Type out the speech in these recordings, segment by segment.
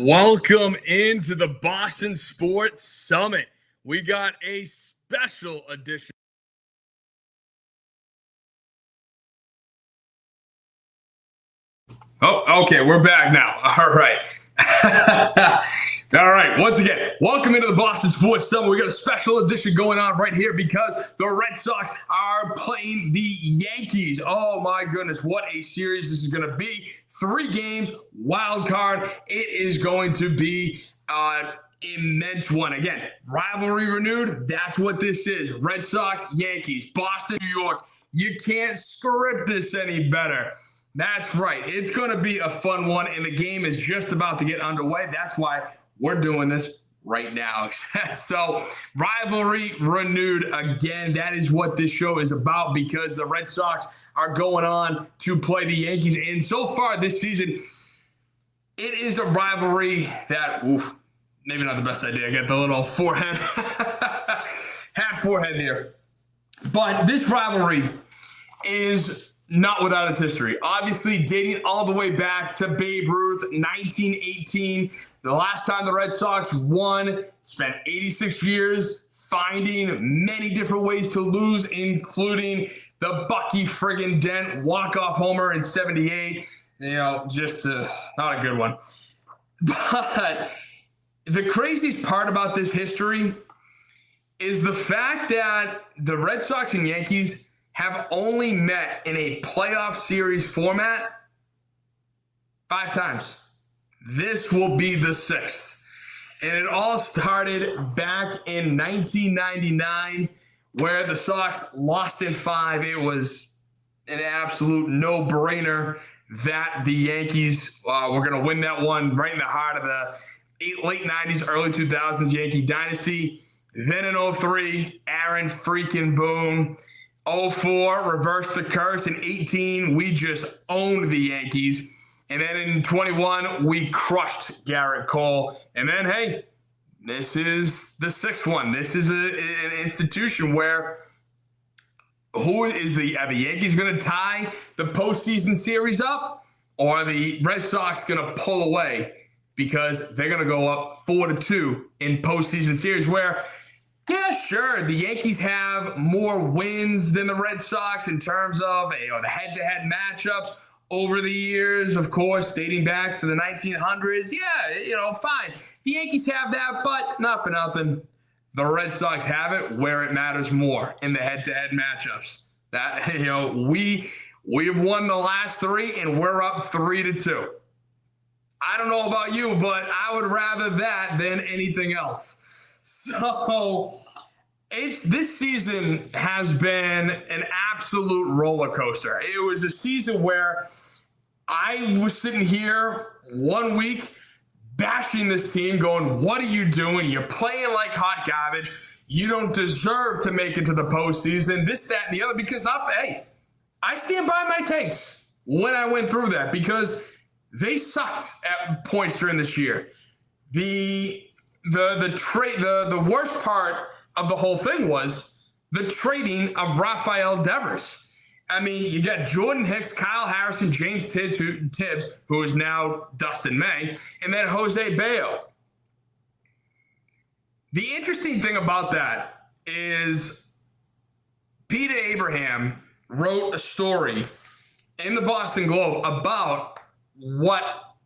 Welcome into the Boston Sports Summit. We got a special edition. Oh, okay, we're back now. All right. All right, once again, welcome into the Boston Sports Summit. We got a special edition going on right here because the Red Sox are playing the Yankees. Oh my goodness, what a series this is going to be. 3 games, wild card. It is going to be an immense one. Again, rivalry renewed. That's what this is. Red Sox, Yankees, Boston, New York. You can't script this any better. That's right. It's going to be a fun one, and the game is just about to get underway. That's why we're doing this right now. So, rivalry renewed again. That is what this show is about because the Red Sox are going on to play the Yankees. And so far this season, it is a rivalry that, maybe not the best idea. I got the little forehead, half forehead here. But this rivalry is not without its history. Obviously, dating all the way back to Babe Ruth, 1918. The last time the Red Sox won, spent 86 years finding many different ways to lose, including the Bucky friggin' Dent walk-off homer in 78. Just not a good one. But the craziest part about this history is the fact that the Red Sox and Yankees have only met in a playoff series format 5 times. This will be the 6th. And it all started back in 1999 where the Sox lost in 5. It was an absolute no-brainer that the Yankees were going to win that one right in the heart of the late 90s, early 2000s Yankee dynasty. Then in 03, Aaron freaking Boone. 04, reversed the curse. In 18, we just owned the Yankees. And then in 21, we crushed Garrett Cole. And then, hey, this is the 6th one. This is an institution where are the Yankees going to tie the postseason series up? Or are the Red Sox going to pull away because they're going to go up 4-2 in postseason series where, yeah, sure, the Yankees have more wins than the Red Sox in terms of the head-to-head matchups over the years, of course, dating back to the 1900s. Yeah, fine. The Yankees have that, but not for nothing. The Red Sox have it where it matters more in the head-to-head matchups. That we have won the last 3 and we're up 3-2. I don't know about you, but I would rather that than anything else. So this season has been an absolute roller coaster. It was a season where I was sitting here one week bashing this team going, what are you doing? You're playing like hot garbage. You don't deserve to make it to the postseason, this, that, and the other, because I stand by my takes when I went through that because they sucked at points during this year. The worst part of the whole thing was the trading of Rafael Devers. I mean, you got Jordan Hicks, Kyle Harrison, James Tibbs, who is now Dustin May, and then Jose Bayo. The interesting thing about that is Peter Abraham wrote a story in the Boston Globe about what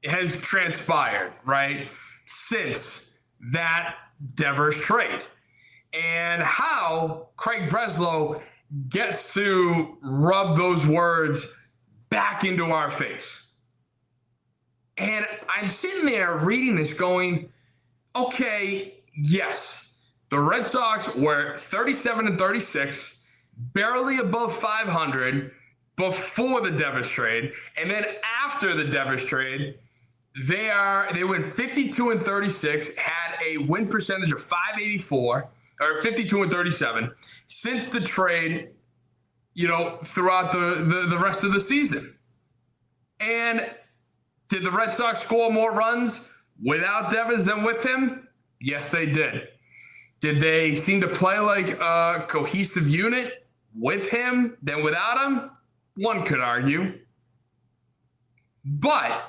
has transpired, right, since that Devers trade and how Craig Breslow gets to rub those words back into our face. And I'm sitting there reading this going, okay, yes, the Red Sox were 37-36, barely above 500 before the Devers trade. And then after the Devers trade, they went 52-36, had a win percentage of .584 or 52-37 since the trade, throughout the rest of the season. And did the Red Sox score more runs without Devers than with him? Yes, they did. Did they seem to play like a cohesive unit with him than without him? One could argue. But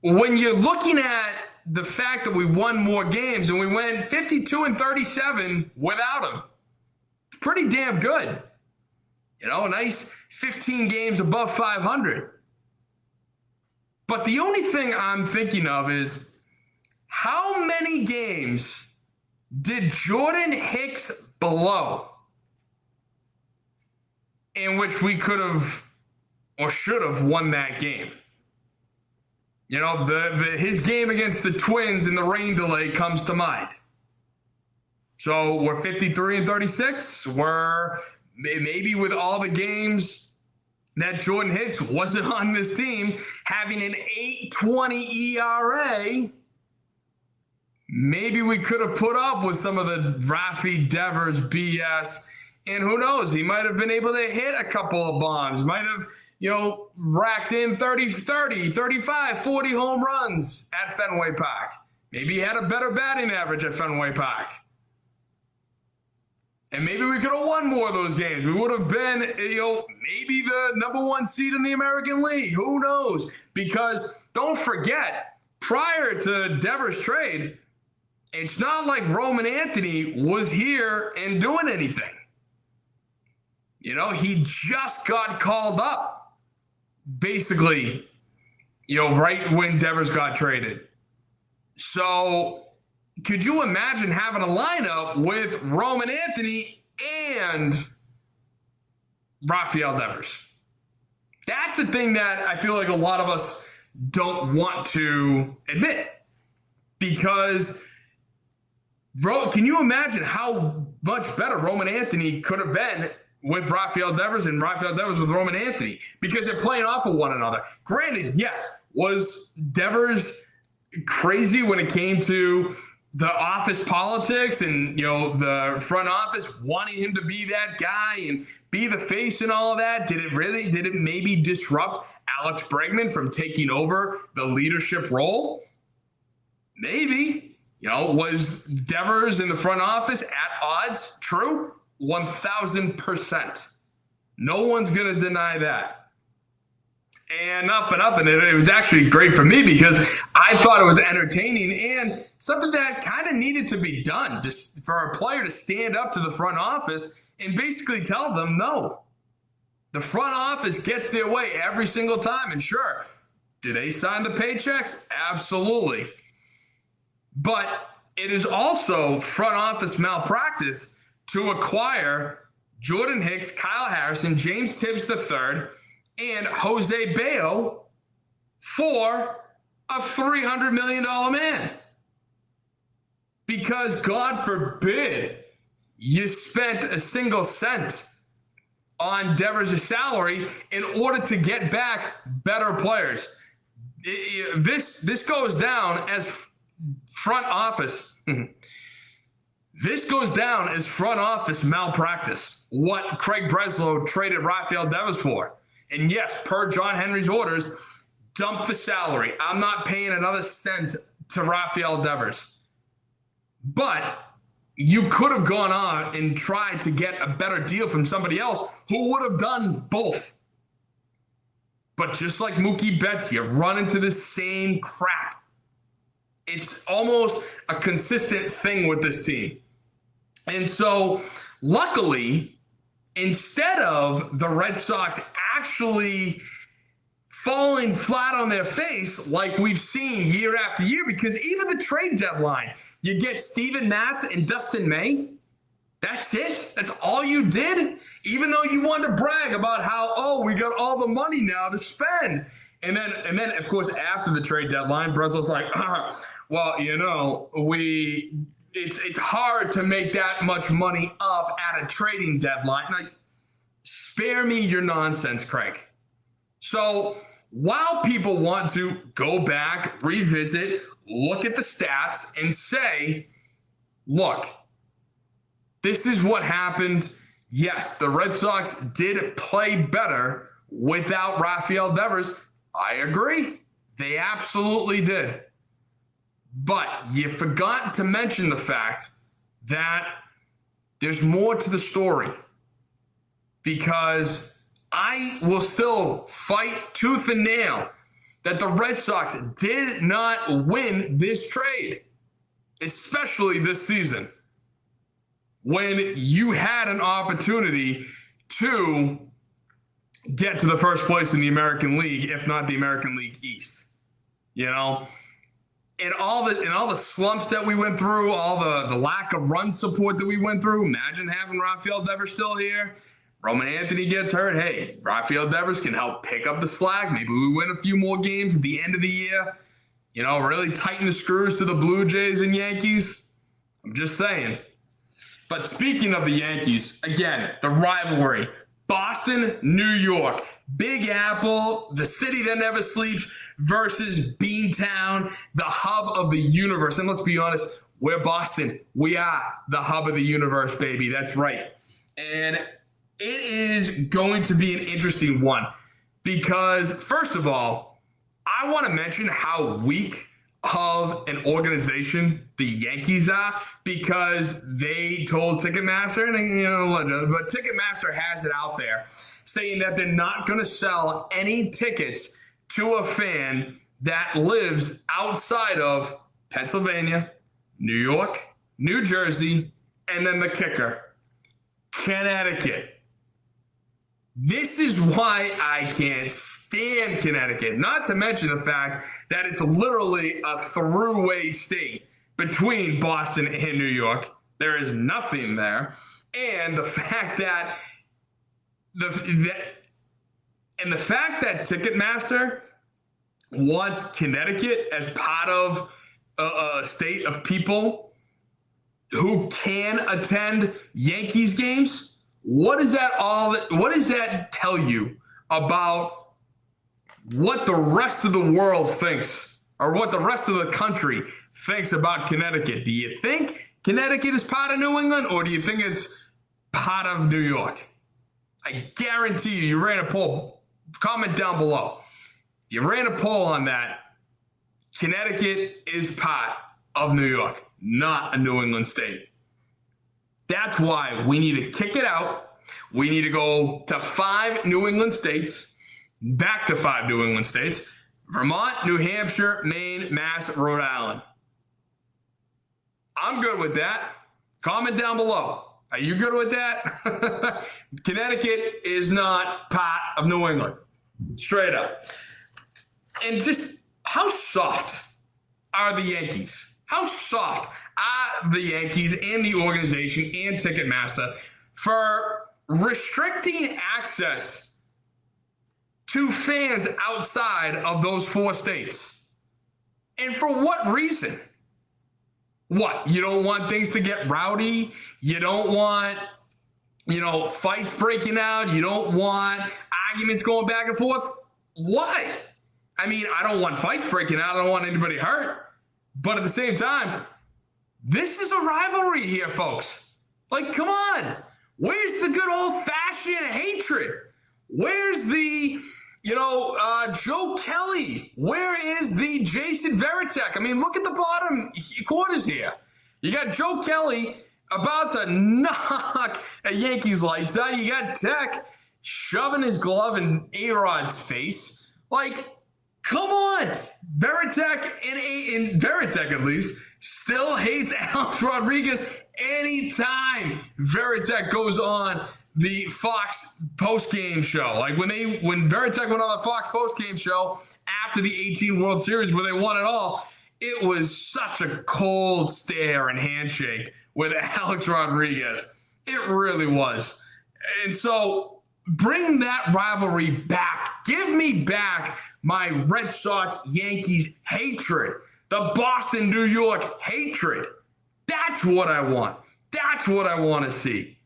when you're looking at the fact that we won more games and we went 52-37 without him, it's pretty damn good. You know, a nice 15 games above 500. But the only thing I'm thinking of is how many games did Jordan Hicks blow in which we could have or should have won that game? You know, his game against the Twins in the rain delay comes to mind. So we're 53-36. We're maybe with all the games that Jordan Hicks wasn't on this team, having an 8.20 ERA, maybe we could have put up with some of the Rafi Devers BS. And who knows, he might have been able to hit a couple of bombs, might have, you know, racked in 30, 35, 40 home runs at Fenway Park. Maybe he had a better batting average at Fenway Park. And maybe we could have won more of those games. We would have been, you know, maybe the number 1 seed in the American League. Who knows? Because don't forget, prior to Devers' trade, it's not like Roman Anthony was here and doing anything. You know, he just got called up, basically, you know, right when Devers got traded. So could you imagine having a lineup with Roman Anthony and Rafael Devers? That's the thing that I feel like a lot of us don't want to admit. Because can you imagine how much better Roman Anthony could have been with Rafael Devers and Rafael Devers with Roman Anthony? Because they're playing off of one another. Granted, yes, was Devers crazy when it came to the office politics and, you know, the front office wanting him to be that guy and be the face and all of that? Did it maybe disrupt Alex Bregman from taking over the leadership role? Maybe. You know, was Devers in the front office at odds? True. 1,000%. No one's going to deny that. And not for nothing, it was actually great for me because I thought it was entertaining and something that kind of needed to be done, just for a player to stand up to the front office and basically tell them no. The front office gets their way every single time. And sure, do they sign the paychecks? Absolutely. But it is also front office malpractice to acquire Jordan Hicks, Kyle Harrison, James Tibbs III, and Jose Bayo for a $300 million man. Because God forbid you spent a single cent on Devers' salary in order to get back better players. This goes down as front office. This goes down as front office malpractice, what Craig Breslow traded Rafael Devers for. And yes, per John Henry's orders, dump the salary. I'm not paying another cent to Rafael Devers. But you could have gone on and tried to get a better deal from somebody else who would have done both. But just like Mookie Betts, you run into the same crap. It's almost a consistent thing with this team. And so, luckily, instead of the Red Sox actually falling flat on their face like we've seen year after year, because even the trade deadline, you get Steven Matz and Dustin May. That's it? That's all you did? Even though you wanted to brag about how, we got all the money now to spend. And then of course, after the trade deadline, Breslow's like, well, you know, it's hard to make that much money up at a trading deadline. Like, spare me your nonsense, Craig. So while people want to go back, revisit, look at the stats and say, look, this is what happened. Yes, the Red Sox did play better without Rafael Devers. I agree. They absolutely did. But you forgot to mention the fact that there's more to the story, because I will still fight tooth and nail that the Red Sox did not win this trade, especially this season, when you had an opportunity to get to the first place in the American League, if not the American League East. You know, and all the slumps that we went through, all the lack of run support that we went through. Imagine having Rafael Devers still here. Roman Anthony gets hurt. Hey, Rafael Devers can help pick up the slack. Maybe we win a few more games at the end of the year. You know, really tighten the screws to the Blue Jays and Yankees. I'm just saying. But speaking of the Yankees, again, the rivalry. Boston, New York, Big Apple, the city that never sleeps versus Beantown, the hub of the universe. And let's be honest, we're Boston. We are the hub of the universe, baby. That's right. And it is going to be an interesting one because, first of all, I want to mention how weak of an organization the Yankees are because they told Ticketmaster, and but Ticketmaster has it out there saying that they're not going to sell any tickets to a fan that lives outside of Pennsylvania, New York, New Jersey, and then the kicker, Connecticut. This is why I can't stand Connecticut, not to mention the fact that it's literally a throughway state between Boston and New York. There is nothing there. And the fact that Ticketmaster wants Connecticut as part of a state of people who can attend Yankees games. What does that tell you about what the rest of the world thinks or what the rest of the country thinks about Connecticut? Do you think Connecticut is part of New England or do you think it's part of New York? I guarantee you ran a poll. Comment down below. You ran a poll on that. Connecticut is part of New York, not a New England state. That's why we need to kick it out. We need to go to 5 New England states, back to 5 New England states: Vermont, New Hampshire, Maine, Mass, Rhode Island. I'm good with that. Comment down below. Are you good with that? Connecticut is not part of New England. Straight up. And just how soft are the Yankees? How soft are the Yankees and the organization and Ticketmaster for restricting access to fans outside of those 4 states? And for what reason? What? You don't want things to get rowdy? You don't want, fights breaking out? You don't want arguments going back and forth? Why? I mean, I don't want fights breaking out. I don't want anybody hurt. But at the same time, this is a rivalry here, folks. Like, come on. Where's the good old-fashioned hatred? Where's the, Joe Kelly? Where is the Jason Varitek? I mean, look at the bottom quarters here. You got Joe Kelly about to knock a Yankees lights out. You got Tech shoving his glove in A-Rod's face. Like, come on. Varitek, and Varitek at least, still hates Alex Rodriguez anytime Varitek goes on the Fox post-game show. Like when Varitek went on the Fox post-game show after the 18 World Series where they won it all, it was such a cold stare and handshake with Alex Rodriguez. It really was. And so bring that rivalry back. Give me back my Red Sox Yankees hatred, the Boston New York hatred. That's what I want. That's what I want to see.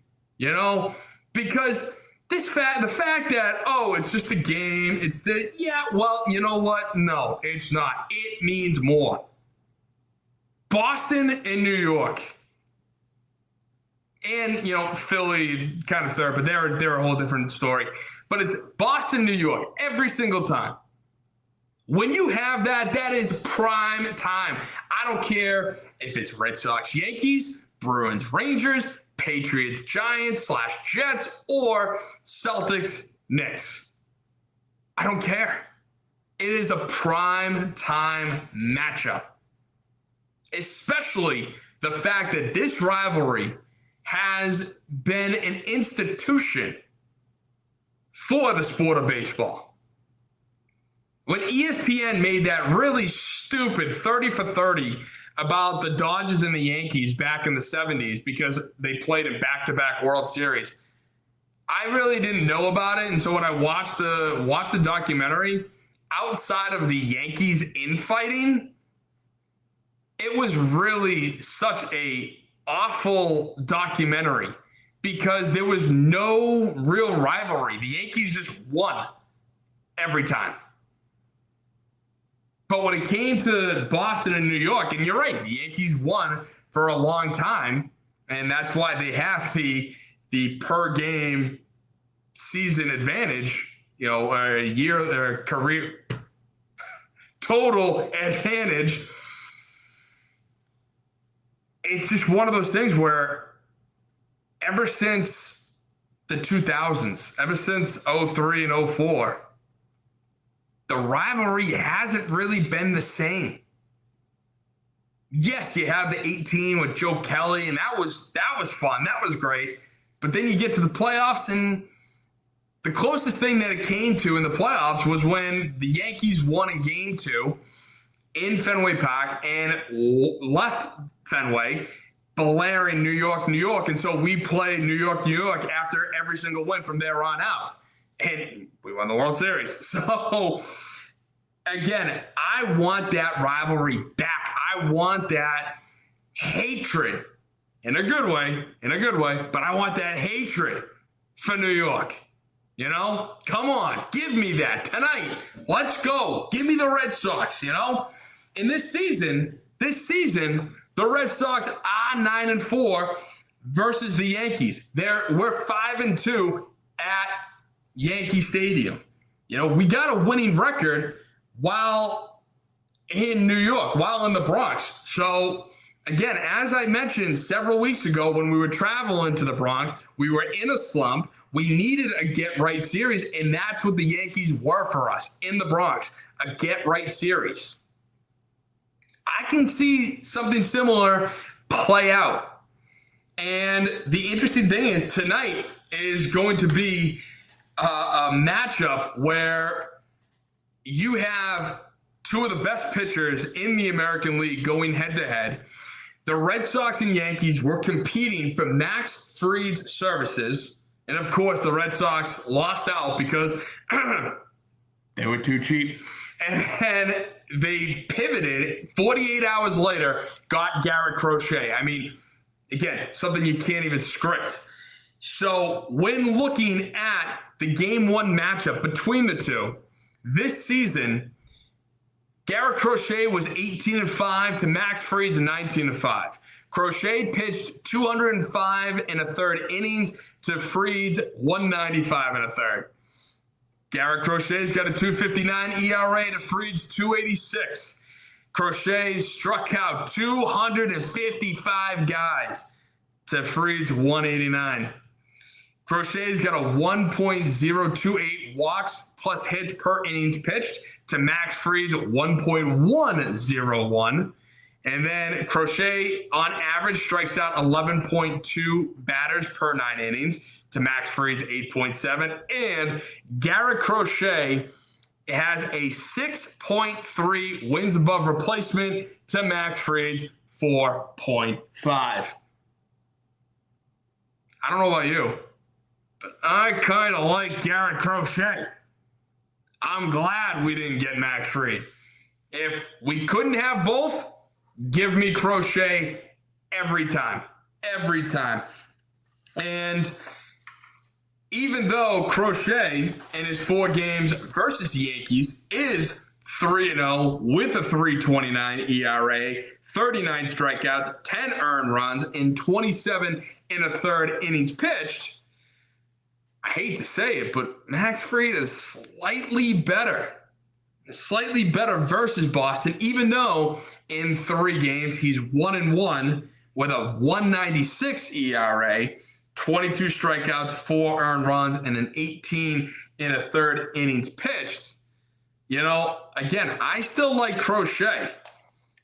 Because the fact that, it's just a game, you know what? No, it's not. It means more. Boston and New York. And, Philly kind of third, but they're a whole different story. But it's Boston, New York, every single time. When you have that is prime time. I don't care if it's Red Sox, Yankees, Bruins, Rangers, Patriots, Giants / Jets, or Celtics, Knicks. I don't care. It is a prime time matchup, especially the fact that this rivalry has been an institution for the sport of baseball. When ESPN made that really stupid 30 for 30 about the Dodgers and the Yankees back in the 70s because they played in back-to-back World Series, I really didn't know about it. And so when I watched the documentary, outside of the Yankees infighting, it was really such a awful documentary because there was no real rivalry. The Yankees just won every time. But when it came to Boston and New York, and you're right, the Yankees won for a long time, and that's why they have the per game season advantage, a year or career total advantage. It's just one of those things where ever since the 2000s, ever since 03 and 04, the rivalry hasn't really been the same. Yes, you have the 18 with Joe Kelly, and that was fun. That was great. But then you get to the playoffs, and the closest thing that it came to in the playoffs was when the Yankees won in Game 2 in Fenway Park and left Fenway, blaring New York, New York. And so we played New York, New York after every single win from there on out. And we won the World Series. So, again, I want that rivalry back. I want that hatred in a good way, but I want that hatred for New York. Come on, give me that tonight. Let's go. Give me the Red Sox, In this season, the Red Sox are 9-4 versus the Yankees. We're 5-2 at Yankee Stadium. We got a winning record while in New York, while in the Bronx. So, again, as I mentioned several weeks ago when we were traveling to the Bronx, we were in a slump. We needed a get-right series, and that's what the Yankees were for us in the Bronx, a get-right series. I can see something similar play out. And the interesting thing is tonight is going to be a matchup where you have two of the best pitchers in the American League going head-to-head. The Red Sox and Yankees were competing for Max Fried's services. And, of course, the Red Sox lost out because they were too cheap. And they pivoted 48 hours later, got Garrett Crochet. I mean, again, something you can't even script. So when looking at the Game 1 matchup between the two, this season, Garrett Crochet was 18-5 to Max Fried's 19-5. Crochet pitched 205 and a third innings to Fried's 195 and a third. Garrett Crochet's got a 2.59 ERA to Fried's 2.86. Crochet struck out 255 guys to Fried's 189. Crochet's got a 1.028 walks plus hits per innings pitched to Max Fried's 1.101. And then Crochet, on average, strikes out 11.2 batters per 9 innings to Max Fried's 8.7. And Garrett Crochet has a 6.3 wins above replacement to Max Fried's 4.5. I don't know about you, but I kind of like Garrett Crochet. I'm glad we didn't get Max Fried. If we couldn't have both, give me Crochet every time. Every time. And even though Crochet in his 4 games versus the Yankees is 3-0 with a 3.29 ERA, 39 strikeouts, 10 earned runs, and 27 and a third innings pitched, I hate to say it, but Max Fried is slightly better versus Boston, even though in 3 games he's 1-1 with a 1.96 ERA, 22 strikeouts, 4 earned runs, and an 18 and a third innings pitched. Again, I still like Crochet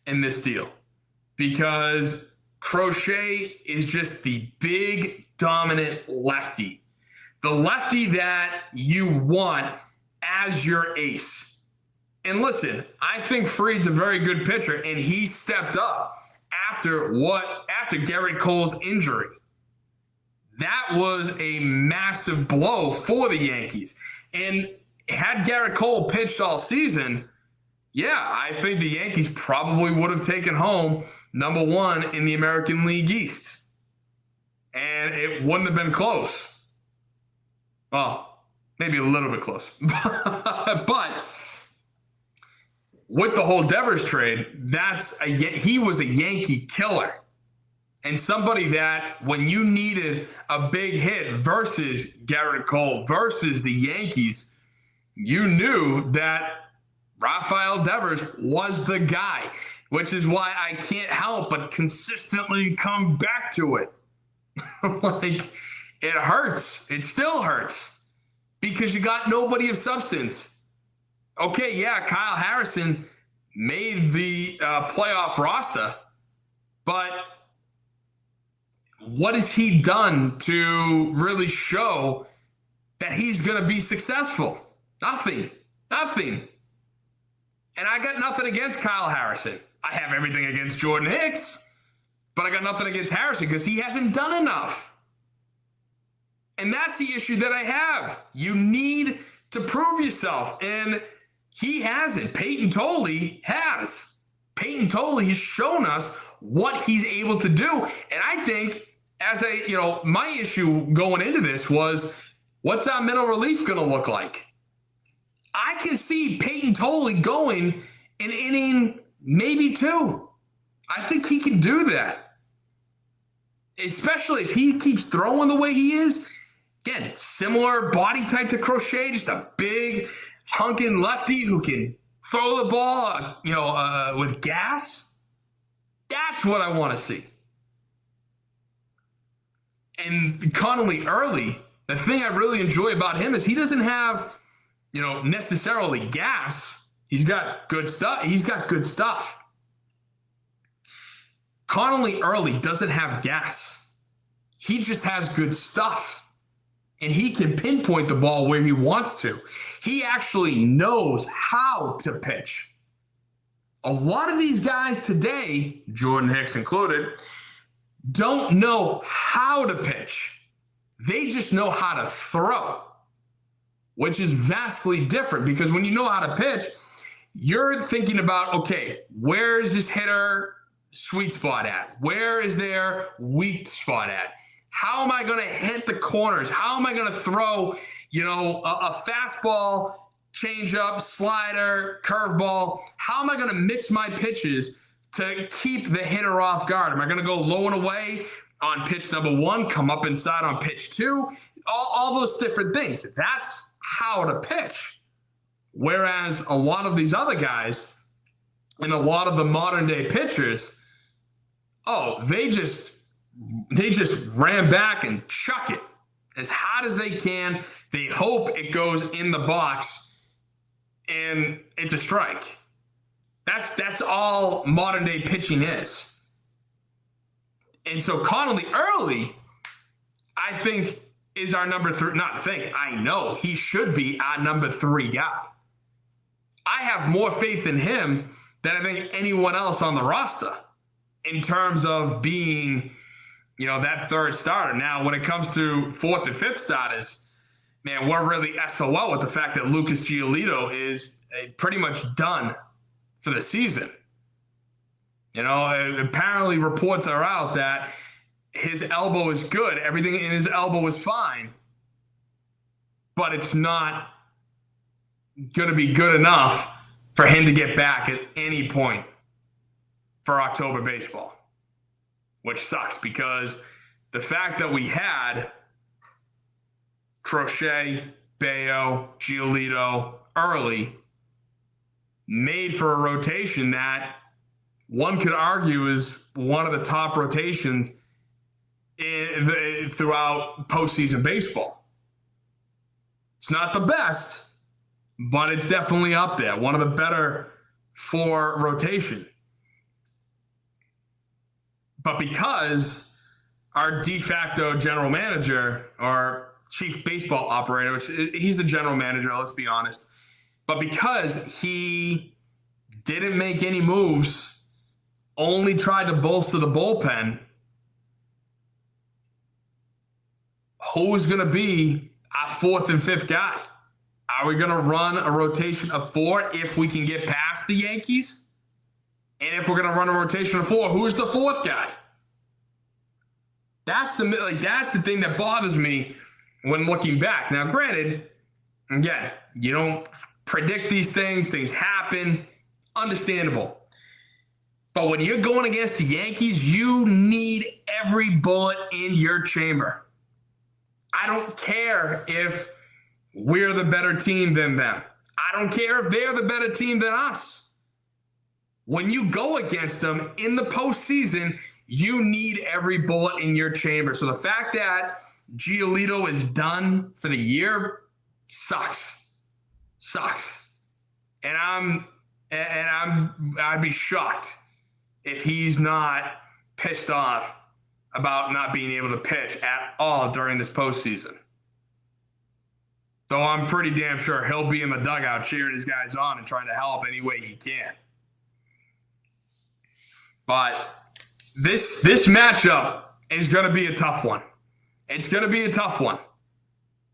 in this deal because Crochet is just the big, dominant lefty. The lefty that you want as your ace. And listen, I think Fried's a very good pitcher, and he stepped up after Gerrit Cole's injury. That was a massive blow for the Yankees. And had Gerrit Cole pitched all season, yeah, I think the Yankees probably would have taken home number one in the American League East. And it wouldn't have been close. Well, maybe a little bit close. But with the whole Devers trade, he was a Yankee killer. And somebody that when you needed a big hit versus Gerrit Cole versus the Yankees, you knew that Rafael Devers was the guy, which is why I can't help but consistently come back to it. Like, it hurts. It still hurts because you got nobody of substance. Okay, yeah, Kyle Harrison made the playoff roster, but what has he done to really show that he's going to be successful? Nothing. And I got nothing against Kyle Harrison. I have everything against Jordan Hicks, but I got nothing against Harrison because he hasn't done enough. And that's the issue that I have. You need to prove yourself, and he hasn't. Peyton Tolley has. Peyton Tolley has shown us what he's able to do. And I think my issue going into this was, what's our middle relief going to look like? I can see Peyton Tolley going an inning, maybe two. I think he can do that. Especially if he keeps throwing the way he is. Again, similar body type to Crochet, just a big, hunking lefty who can throw the ball, with gas. That's what I want to see. And Connolly early, the thing I really enjoy about him is he doesn't have, necessarily gas. He's got good stuff. Connolly early doesn't have gas. He just has good stuff. And he can pinpoint the ball where he wants to. He actually knows how to pitch. A lot of these guys today, Jordan Hicks included, don't know how to pitch. They just know how to throw, which is vastly different because when you know how to pitch, you're thinking about, okay, where is this hitter sweet spot at? Where is their weak spot at? How am I going to hit the corners? How am I going to throw, a fastball, changeup, slider, curveball? How am I going to mix my pitches to keep the hitter off guard? Am I going to go low and away on pitch number one, come up inside on pitch two? All those different things. That's how to pitch. Whereas a lot of these other guys and a lot of the modern day pitchers, they just ran back and chuck it as hard as they can. They hope it goes in the box and it's a strike. That's all modern day pitching is. And so Connolly early, I think, is our number three. I know he should be our number three guy. I have more faith in him than I think anyone else on the roster in terms of being, that third starter. Now, when it comes to fourth and fifth starters, man, we're really SOL with the fact that Lucas Giolito is pretty much done for the season. Apparently reports are out that his elbow is good. Everything in his elbow is fine. But it's not going to be good enough for him to get back at any point for October baseball, which sucks because the fact that we had Crochet, Bayo, Giolito early made for a rotation that one could argue is one of the top rotations throughout postseason baseball. It's not the best, but it's definitely up there. One of the better for rotation. But because our de facto general manager, or chief baseball operator, which he's a general manager, let's be honest, but because he didn't make any moves, only tried to bolster the bullpen, who's going to be our fourth and fifth guy? Are we going to run a rotation of four if we can get past the Yankees? And if we're going to run a rotation of four, who's the fourth guy? That's the thing that bothers me when looking back. Now, granted, again, you don't predict these things. Things happen. Understandable. But when you're going against the Yankees, you need every bullet in your chamber. I don't care if we're the better team than them. I don't care if they're the better team than us. When you go against them in the postseason, you need every bullet in your chamber. So the fact that Giolito is done for the year sucks. And I'd be shocked if he's not pissed off about not being able to pitch at all during this postseason. Though I'm pretty damn sure he'll be in the dugout cheering his guys on and trying to help any way he can. But this matchup is going to be a tough one. It's going to be a tough one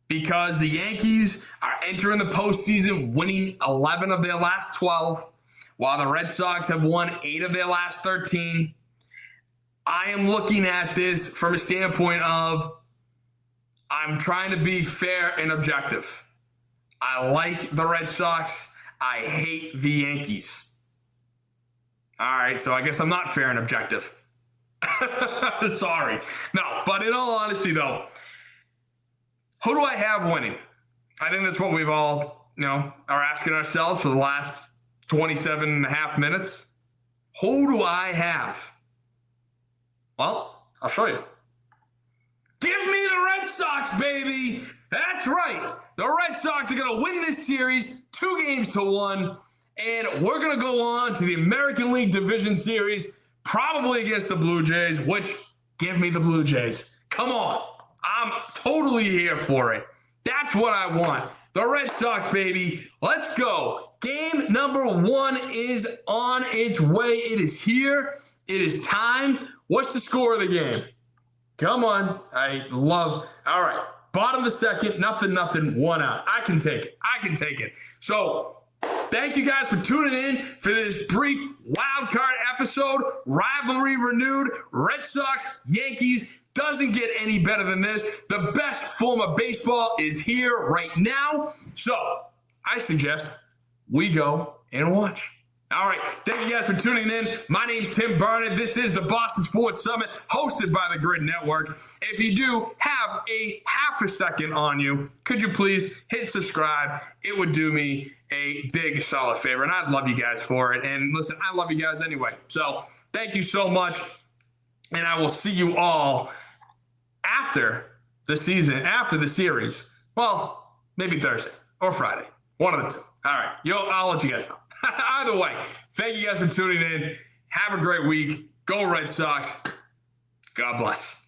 because the Yankees are entering the postseason winning 11 of their last 12, while the Red Sox have won 8 of their last 13. I am looking at this from a standpoint of I'm trying to be fair and objective. I like the Red Sox. I hate the Yankees. All right, so I guess I'm not fair and objective. Sorry. No, but in all honesty, though, who do I have winning? I think that's what we've all, are asking ourselves for the last 27 and a half minutes. Who do I have? Well, I'll show you. Give me the Red Sox, baby. That's right. The Red Sox are going to win this series 2-1, and we're going to go on to the American League Division Series, probably against the Blue Jays, which, give me the Blue Jays. Come on. I'm totally here for it. That's what I want. The Red Sox, baby. Let's go. Game number 1 is on its way. It is here. It is time. What's the score of the game? Come on. All right. Bottom of the second, nothing, 1 out. I can take it. So, thank you guys for tuning in for this brief wild card episode. Rivalry renewed. Red Sox, Yankees. Doesn't get any better than this. The best form of baseball is here right now. So, I suggest we go and watch. All right. Thank you guys for tuning in. My name's Tim Barnett. This is the Boston Sports Summit hosted by the Grid Network. If you do have a half a second on you, could you please hit subscribe? It would do me a big solid favor, and I'd love you guys for it. And listen, I love you guys anyway. So thank you so much, and I will see you all after the season, after the series. Well, maybe Thursday or Friday. One of the two. All right. I'll let you guys know. Either way, thank you guys for tuning in. Have a great week. Go Red Sox. God bless.